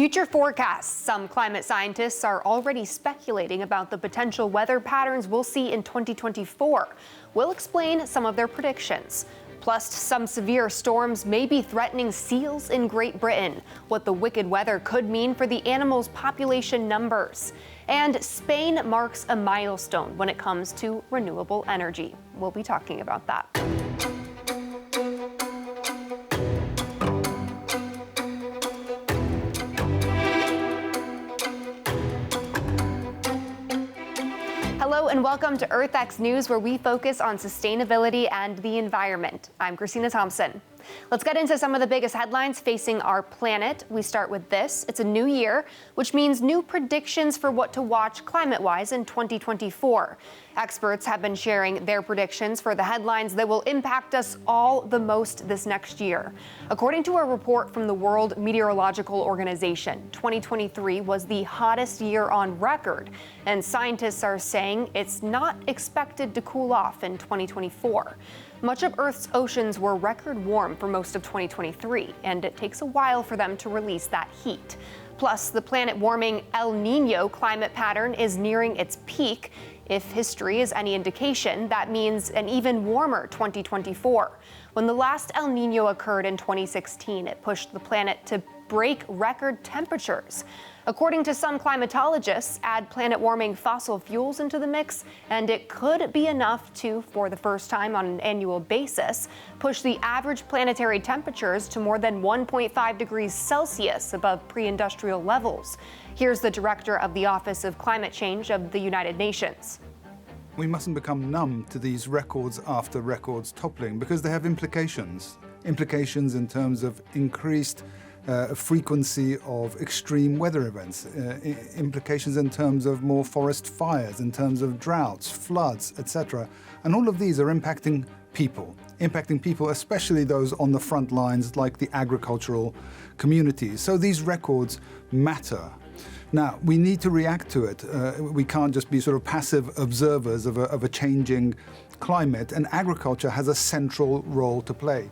Future forecasts. Some climate scientists are already speculating about the potential weather patterns we'll see in 2024. We'll explain some of their predictions. Plus, some severe storms may be threatening seals in Great Britain, what the wicked weather could mean for the animals' population numbers. And Spain marks a milestone when it comes to renewable energy. We'll be talking about that. Hello and welcome to EarthX News, where we focus on sustainability and the environment. I'm Christina Thompson. Let's get into some of the biggest headlines facing our planet. We start with this. It's a new year, which means new predictions for what to watch climate-wise in 2024. Experts have been sharing their predictions for the headlines that will impact us all the most this next year. According to a report from the World Meteorological Organization, 2023 was the hottest year on record, and scientists are saying it's not expected to cool off in 2024. Much of Earth's oceans were record warm for most of 2023, and it takes a while for them to release that heat. Plus, the planet-warming El Niño climate pattern is nearing its peak. If history is any indication, that means an even warmer 2024. When the last El Niño occurred in 2016, it pushed the planet to break record temperatures. According to some climatologists, add planet-warming fossil fuels into the mix, and it could be enough to, for the first time on an annual basis, push the average planetary temperatures to more than 1.5 degrees Celsius above pre-industrial levels. Here's the director of the Office of Climate Change of the United Nations. We mustn't become numb to these records after records toppling, because they have implications. Implications in terms of increased frequency of extreme weather events, implications in terms of more forest fires, in terms of droughts, floods, etc. And all of these are impacting people, especially those on the front lines like the agricultural communities. So these records matter. Now, we need to react to it. We can't just be sort of passive observers of a changing climate, and agriculture has a central role to play.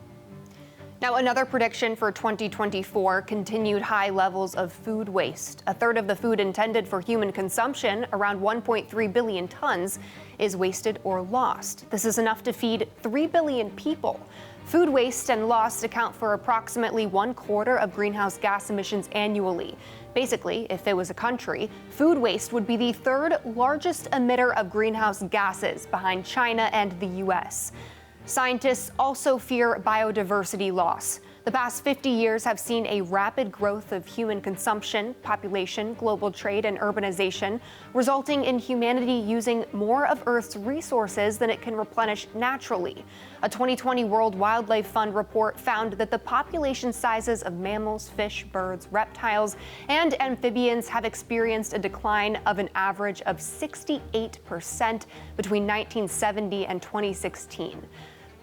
Now, another prediction for 2024, continued high levels of food waste. A third of the food intended for human consumption, around 1.3 billion tons, is wasted or lost. This is enough to feed 3 billion people. Food waste and loss account for approximately 1/4 of greenhouse gas emissions annually. Basically, if it was a country, food waste would be the third largest emitter of greenhouse gases, behind China and the U.S. Scientists also fear biodiversity loss. The past 50 years have seen a rapid growth of human consumption, population, global trade, and urbanization, resulting in humanity using more of Earth's resources than it can replenish naturally. A 2020 World Wildlife Fund report found that the population sizes of mammals, fish, birds, reptiles, and amphibians have experienced a decline of an average of 68% between 1970 and 2016.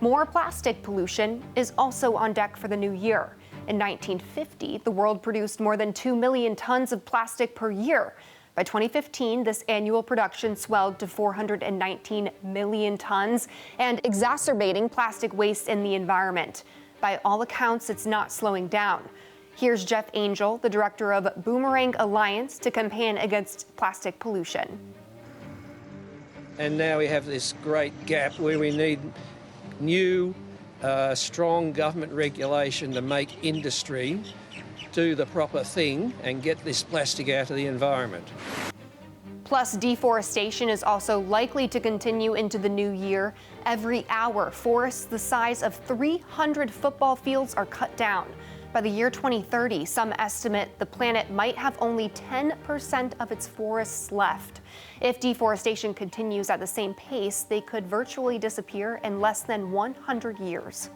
More plastic pollution is also on deck for the new year. In 1950, the world produced more than 2 million tons of plastic per year. By 2015, this annual production swelled to 419 million tons and exacerbating plastic waste in the environment. By all accounts, it's not slowing down. Here's Jeff Angel, the director of Boomerang Alliance to campaign against plastic pollution. And now we have this great gap where we need new, strong government regulation to make industry do the proper thing and get this plastic out of the environment. Plus, deforestation is also likely to continue into the new year. Every hour, forests the size of 300 football fields are cut down. By the year 2030, some estimate the planet might have only 10% of its forests left. If deforestation continues at the same pace, they could virtually disappear in less than 100 years.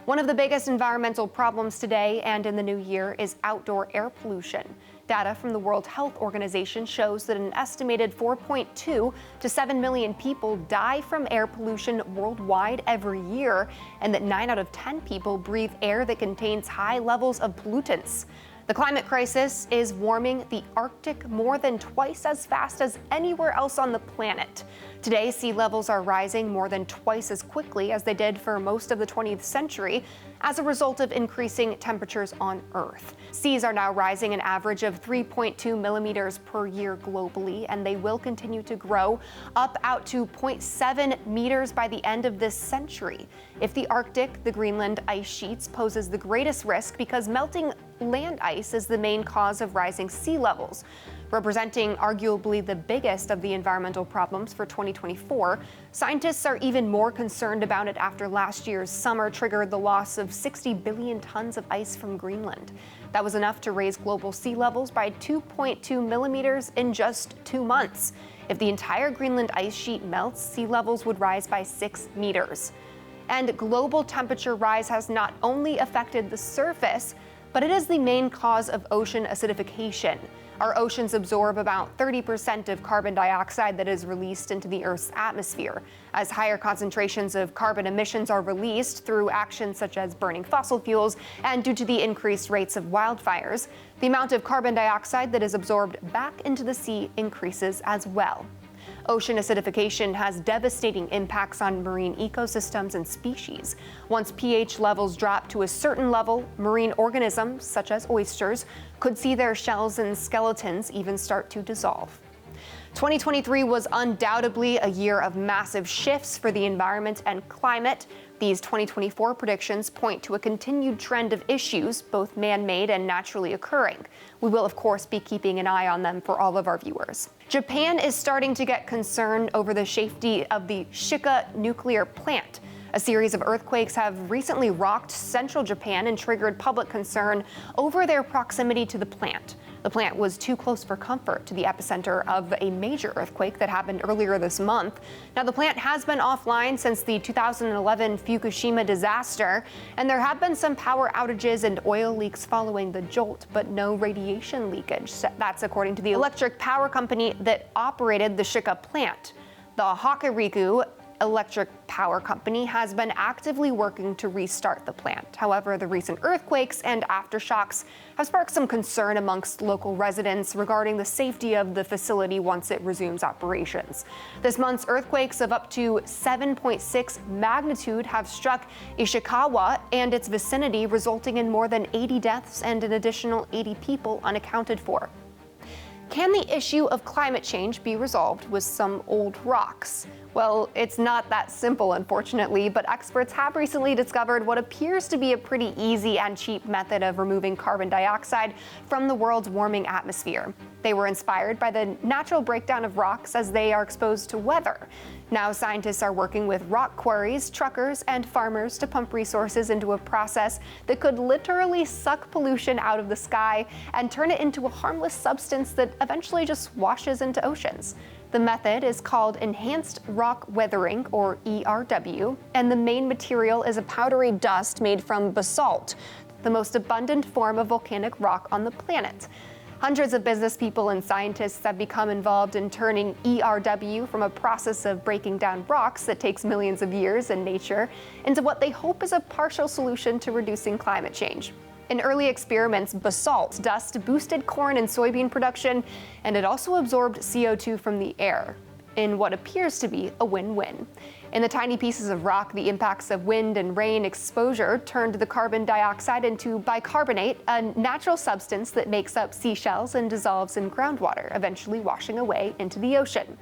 One of the biggest environmental problems today and in the new year is outdoor air pollution. Data from the World Health Organization shows that an estimated 4.2 to 7 million people die from air pollution worldwide every year, and that 9 out of 10 people breathe air that contains high levels of pollutants. The climate crisis is warming the Arctic more than twice as fast as anywhere else on the planet. Today, sea levels are rising more than twice as quickly as they did for most of the 20th century as a result of increasing temperatures on Earth. Seas are now rising an average of 3.2 millimeters per year globally, and they will continue to grow up out to 0.7 meters by the end of this century. If the Arctic, the Greenland ice sheets poses the greatest risk because melting land ice is the main cause of rising sea levels. Representing arguably the biggest of the environmental problems for 2024, scientists are even more concerned about it after last year's summer triggered the loss of 60 billion tons of ice from Greenland. That was enough to raise global sea levels by 2.2 millimeters in just 2 months. If the entire Greenland ice sheet melts, sea levels would rise by 6 meters. And global temperature rise has not only affected the surface, but it is the main cause of ocean acidification. Our oceans absorb about 30% of carbon dioxide that is released into the Earth's atmosphere. As higher concentrations of carbon emissions are released through actions such as burning fossil fuels and due to the increased rates of wildfires, the amount of carbon dioxide that is absorbed back into the sea increases as well. Ocean acidification has devastating impacts on marine ecosystems and species. Once pH levels drop to a certain level, marine organisms, such as oysters, could see their shells and skeletons even start to dissolve. 2023 was undoubtedly a year of massive shifts for the environment and climate. These 2024 predictions point to a continued trend of issues, both man-made and naturally occurring. We will, of course, be keeping an eye on them for all of our viewers. Japan is starting to get concerned over the safety of the Shika nuclear plant. A series of earthquakes have recently rocked central Japan and triggered public concern over their proximity to the plant. The plant was too close for comfort to the epicenter of a major earthquake that happened earlier this month. Now, the plant has been offline since the 2011 Fukushima disaster, and there have been some power outages and oil leaks following the jolt, but no radiation leakage. That's according to the electric power company that operated the Shika plant. The Hokuriku Electric Power Company has been actively working to restart the plant. However, the recent earthquakes and aftershocks have sparked some concern amongst local residents regarding the safety of the facility once it resumes operations. This month's earthquakes of up to 7.6 magnitude have struck Ishikawa and its vicinity, resulting in more than 80 deaths and an additional 80 people unaccounted for. Can the issue of climate change be resolved with some old rocks? Well, it's not that simple, unfortunately, but experts have recently discovered what appears to be a pretty easy and cheap method of removing carbon dioxide from the world's warming atmosphere. They were inspired by the natural breakdown of rocks as they are exposed to weather. Now, scientists are working with rock quarries, truckers, and farmers to pump resources into a process that could literally suck pollution out of the sky and turn it into a harmless substance that eventually just washes into oceans. The method is called enhanced rock weathering, or ERW, and the main material is a powdery dust made from basalt, the most abundant form of volcanic rock on the planet. Hundreds of business people and scientists have become involved in turning ERW from a process of breaking down rocks that takes millions of years in nature into what they hope is a partial solution to reducing climate change. In early experiments, basalt dust boosted corn and soybean production, and it also absorbed CO2 from the air, in what appears to be a win-win. In the tiny pieces of rock, the impacts of wind and rain exposure turned the carbon dioxide into bicarbonate, a natural substance that makes up seashells and dissolves in groundwater, eventually washing away into the ocean.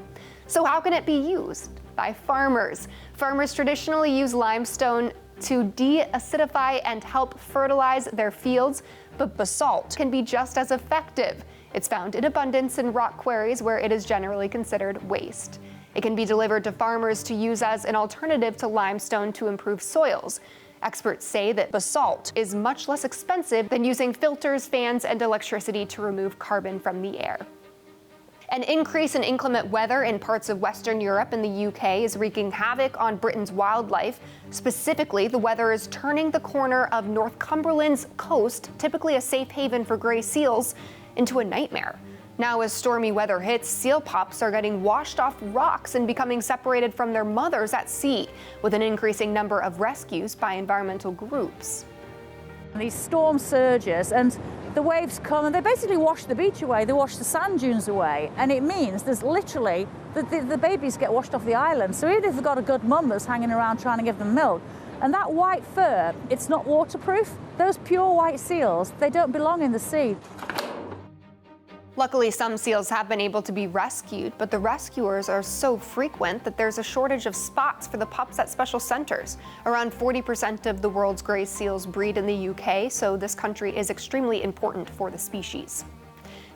So how can it be used? By farmers. Farmers traditionally use limestone to de-acidify and help fertilize their fields, but basalt can be just as effective. It's found in abundance in rock quarries where it is generally considered waste. It can be delivered to farmers to use as an alternative to limestone to improve soils. Experts say that basalt is much less expensive than using filters, fans, and electricity to remove carbon from the air. An increase in inclement weather in parts of Western Europe and the UK is wreaking havoc on Britain's wildlife. Specifically, the weather is turning the corner of Northumberland's coast, typically a safe haven for grey seals, into a nightmare. Now, as stormy weather hits, seal pups are getting washed off rocks and becoming separated from their mothers at sea, with an increasing number of rescues by environmental groups. These storm surges, and the waves come and they basically wash the beach away, they wash the sand dunes away, and it means there's literally, the babies get washed off the island. So even if they've got a good mum that's hanging around trying to give them milk, and that white fur, it's not waterproof. Those pure white seals, they don't belong in the sea. Luckily, some seals have been able to be rescued, but the rescuers are so frequent that there's a shortage of spots for the pups at special centers. Around 40% of the world's gray seals breed in the UK, so this country is extremely important for the species.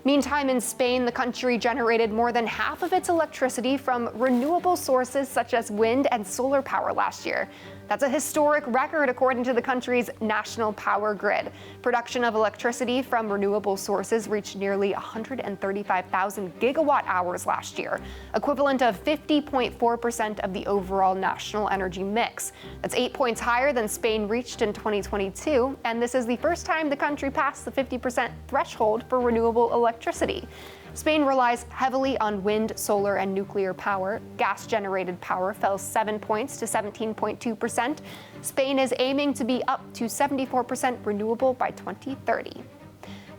Meantime, in Spain, the country generated more than half of its electricity from renewable sources such as wind and solar power last year. That's a historic record according to the country's national power grid. Production of electricity from renewable sources reached nearly 135,000 gigawatt hours last year, equivalent of 50.4% of the overall national energy mix. That's 8 points higher than Spain reached in 2022, and this is the first time the country passed the 50% threshold for renewable electricity. Spain relies heavily on wind, solar, and nuclear power. Gas-generated power fell 7 points to 17.2%. Spain is aiming to be up to 74% renewable by 2030.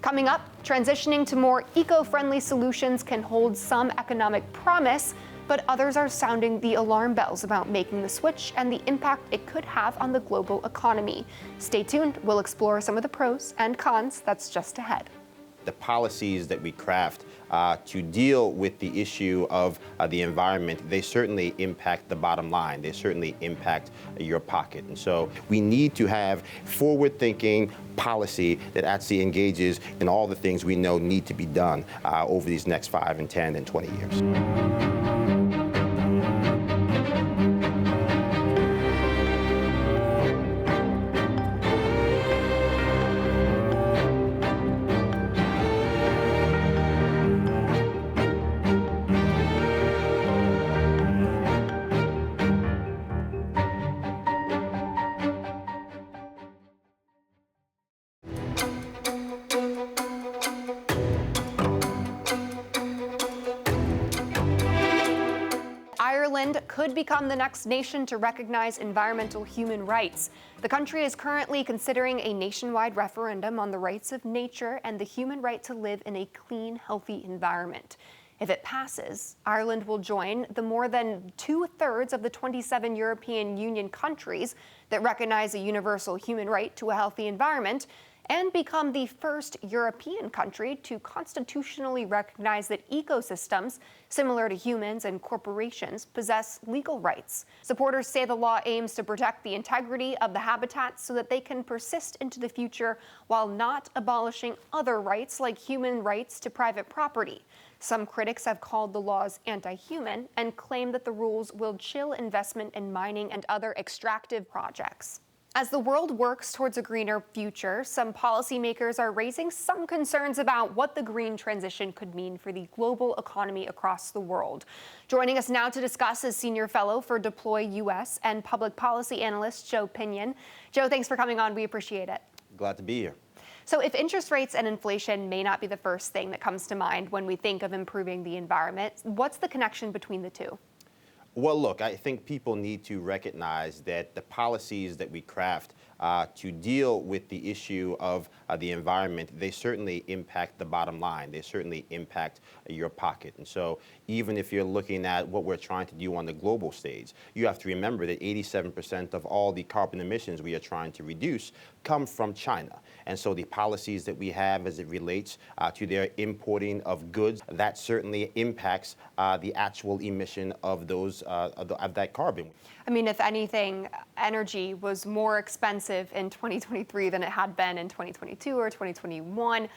Coming up, transitioning to more eco-friendly solutions can hold some economic promise, but others are sounding the alarm bells about making the switch and the impact it could have on the global economy. Stay tuned. We'll explore some of the pros and cons that's just ahead. The policies that we craft to deal with the issue of the environment, they certainly impact the bottom line. They certainly impact your pocket. And so we need to have forward-thinking policy that actually engages in all the things we know need to be done over these next 5 and 10 and 20 years. Ireland could become the next nation to recognize environmental human rights. The country is currently considering a nationwide referendum on the rights of nature and the human right to live in a clean, healthy environment. If it passes, Ireland will join the more than 2/3 of the 27 European Union countries that recognize a universal human right to a healthy environment, and become the first European country to constitutionally recognize that ecosystems, similar to humans and corporations, possess legal rights. Supporters say the law aims to protect the integrity of the habitats so that they can persist into the future while not abolishing other rights like human rights to private property. Some critics have called the laws anti-human and claim that the rules will chill investment in mining and other extractive projects. As the world works towards a greener future, some policymakers are raising some concerns about what the green transition could mean for the global economy across the world. Joining us now to discuss is Senior Fellow for Deploy US and Public Policy Analyst Joe Pinion. Joe, thanks for coming on. We appreciate it. Glad to be here. So if interest rates and inflation may not be the first thing that comes to mind when we think of improving the environment, what's the connection between the two? Well, look, I think people need to recognize that the policies that we craft to deal with the issue of the environment, they certainly impact the bottom line. They certainly impact your pocket. And so even if you're looking at what we're trying to do on the global stage, you have to remember that 87% of all the carbon emissions we are trying to reduce come from China. And so the policies that we have as it relates to their importing of goods, that certainly impacts the actual emission of those of that carbon. I mean, if anything, energy was more expensive in 2023 than it had been in 2022 or 2021.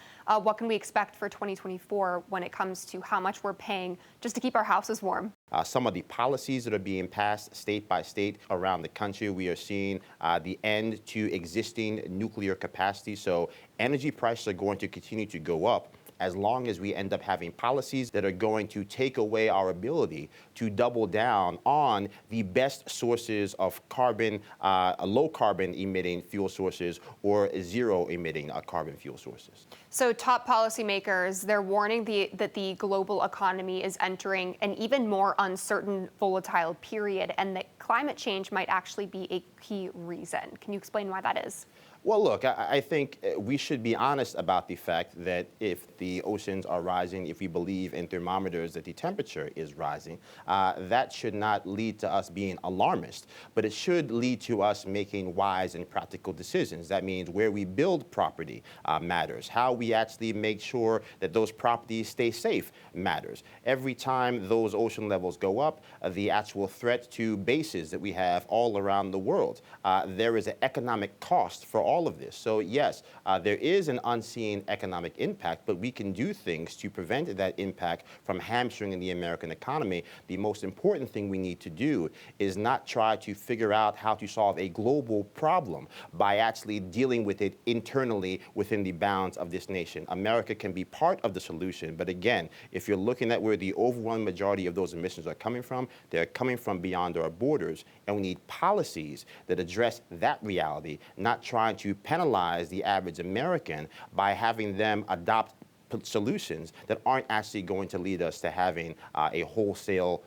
What can we expect for 2024 when it comes to how much we're paying just to keep our houses warm? Some of the policies that are being passed state by state around the country, we are seeing the end to existing nuclear capacity. So energy prices are going to continue to go up as long as we end up having policies that are going to take away our ability to double down on the best sources of carbon, low carbon emitting fuel sources or zero emitting carbon fuel sources. So top policymakers, they're warning that the global economy is entering an even more uncertain, volatile period, and that climate change might actually be a key reason. Can you explain why that is? Well, look, I think we should be honest about the fact that if the oceans are rising, if we believe in thermometers that the temperature is rising, that should not lead to us being alarmist, but it should lead to us making wise and practical decisions. That means where we build property matters. How we actually make sure that those properties stay safe matters. Every time those ocean levels go up, the actual threat to bases that we have all around the world, there is an economic cost for all of this. So yes, there is an unseen economic impact, but we can do things to prevent that impact from hamstringing the American economy. The most important thing we need to do is not try to figure out how to solve a global problem by actually dealing with it internally within the bounds of this nation. America can be part of the solution, but again, if you're looking at where the overwhelming majority of those emissions are coming from, they're coming from beyond our borders, and we need policies that address that reality, not trying to penalize the average American by having them adopt solutions that aren't actually going to lead us to having a wholesale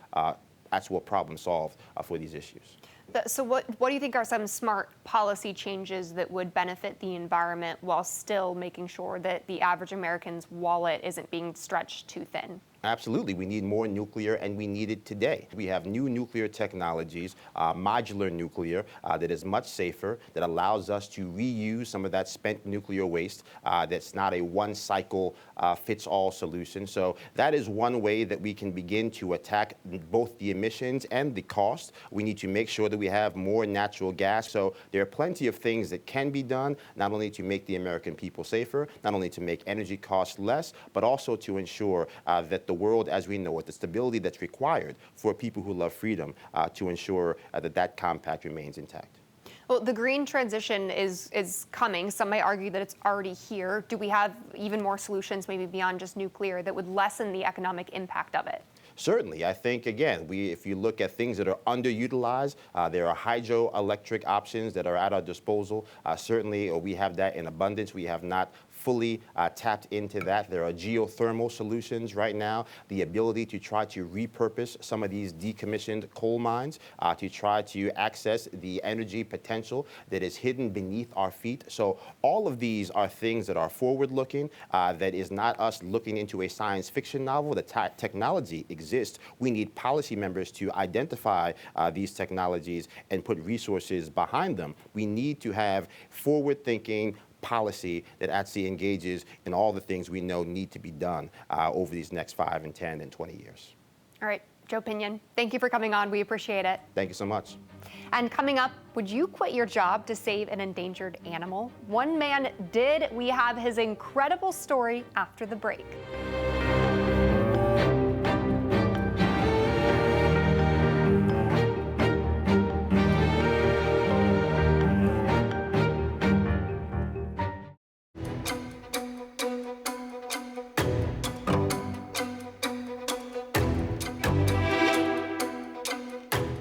actual problem solved for these issues. So what do you think are some smart policy changes that would benefit the environment while still making sure that the average American's wallet isn't being stretched too thin? Absolutely. We need more nuclear, and we need it today. We have new nuclear technologies, modular nuclear, that is much safer, that allows us to reuse some of that spent nuclear waste. That's not a one-cycle fits-all solution. So that is one way that we can begin to attack both the emissions and the cost. We need to make sure that we have more natural gas. So there are plenty of things that can be done, not only to make the American people safer, not only to make energy costs less, but also to ensure that the world as we know it, the stability that's required for people who love freedom, to ensure that compact remains intact. Well, the green transition is coming. Some might argue that it's already here. Do we have even more solutions, maybe beyond just nuclear, that would lessen the economic impact of it? Certainly. I think, again, if you look at things that are underutilized, there are hydroelectric options that are at our disposal. Certainly, we have that in abundance. We have not fully tapped into that. There are geothermal solutions right now, the ability to try to repurpose some of these decommissioned coal mines to try to access the energy potential that is hidden beneath our feet. So all of these are things that are forward-looking, that is not us looking into a science fiction novel. The technology exists. We need policy members to identify these technologies and put resources behind them. We need to have forward-thinking policy that actually engages in all the things we know need to be done over these next 5 and 10 and 20 years. All right, Joe Pinion, thank you for coming on. We appreciate it. Thank you so much. And coming up, would you quit your job to save an endangered animal? One man did. We have his incredible story after the break.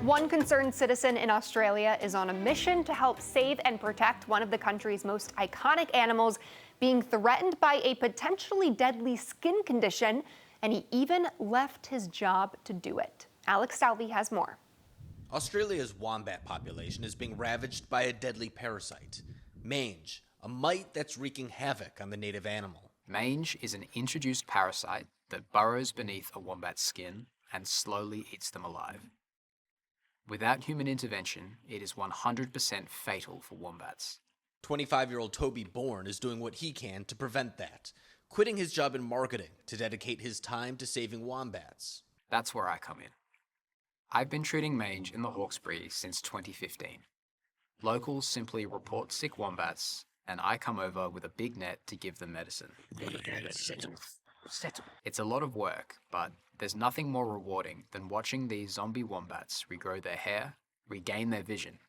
One concerned citizen in Australia is on a mission to help save and protect one of the country's most iconic animals being threatened by a potentially deadly skin condition, and he even left his job to do it. Alex Salvi has more. Australia's wombat population is being ravaged by a deadly parasite, mange, a mite that's wreaking havoc on the native animal. Mange is an introduced parasite that burrows beneath a wombat's skin and slowly eats them alive. Without human intervention, it is 100% fatal for wombats. 25-year-old Toby Bourne is doing what he can to prevent that, quitting his job in marketing to dedicate his time to saving wombats. That's where I come in. I've been treating mange in the Hawkesbury since 2015. Locals simply report sick wombats, and I come over with a big net to give them medicine. Settle. It's a lot of work, but there's nothing more rewarding than watching these zombie wombats regrow their hair, regain their vision,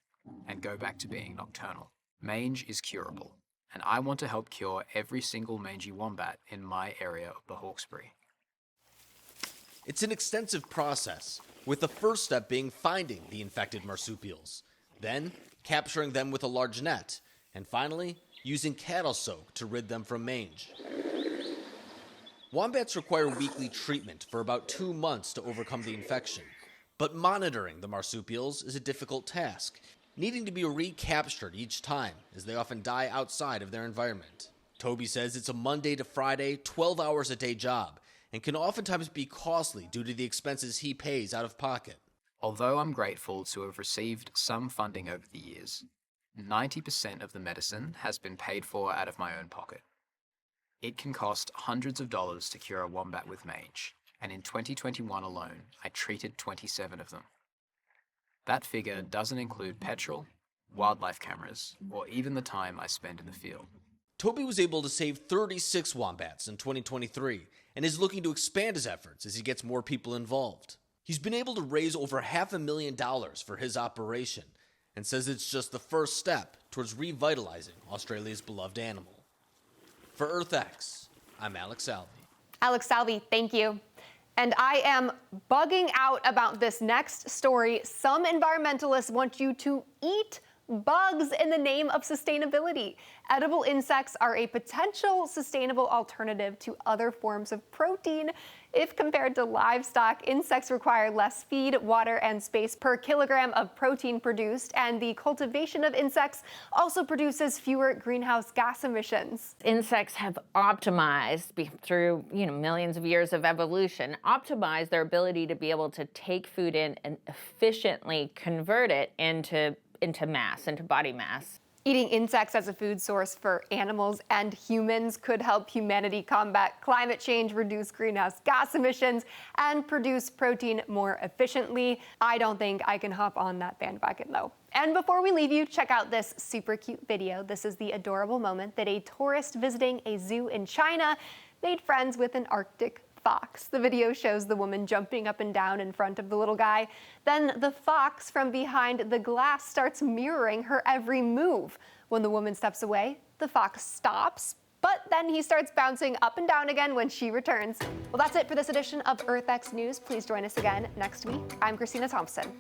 and go back to being nocturnal. Mange is curable, and I want to help cure every single mangy wombat in my area of the Hawkesbury. It's an extensive process, with the first step being finding the infected marsupials, then capturing them with a large net, and finally, using cattle soak to rid them from mange. Wombats require weekly treatment for about 2 months to overcome the infection, but monitoring the marsupials is a difficult task. needing to be recaptured each time as they often die outside of their environment. Toby says it's a Monday to Friday, 12 hours a day job and can oftentimes be costly due to the expenses he pays out of pocket. Although I'm grateful to have received some funding over the years, 90% of the medicine has been paid for out of my own pocket. It can cost hundreds of dollars to cure a wombat with mange, and in 2021 alone, I treated 27 of them. That figure doesn't include petrol, wildlife cameras, or even the time I spend in the field. Toby was able to save 36 wombats in 2023 and is looking to expand his efforts as he gets more people involved. He's been able to raise over $500,000 for his operation and says it's just the first step towards revitalizing Australia's beloved animal. For EarthX, I'm Alex Salvi. Alex Salvi, thank you. And I am bugging out about this next story. Some environmentalists want you to eat bugs in the name of sustainability. Edible insects are a potential sustainable alternative to other forms of protein. If compared to livestock, insects require less feed, water, and space per kilogram of protein produced, and the cultivation of insects also produces fewer greenhouse gas emissions. Insects have optimized through millions of years of evolution, optimized their ability to be able to take food in and efficiently convert it into mass, into body mass. Eating insects as a food source for animals and humans could help humanity combat climate change, reduce greenhouse gas emissions, and produce protein more efficiently. I don't think I can hop on that bandwagon though. And before we leave you, check out this super cute video. This is the adorable moment that a tourist visiting a zoo in China made friends with an Arctic fox. The video shows the woman jumping up and down in front of the little guy. Then the fox from behind the glass starts mirroring her every move. When the woman steps away, the fox stops, but then he starts bouncing up and down again when she returns. Well, that's it for this edition of EarthX News. Please join us again next week. I'm Christina Thompson.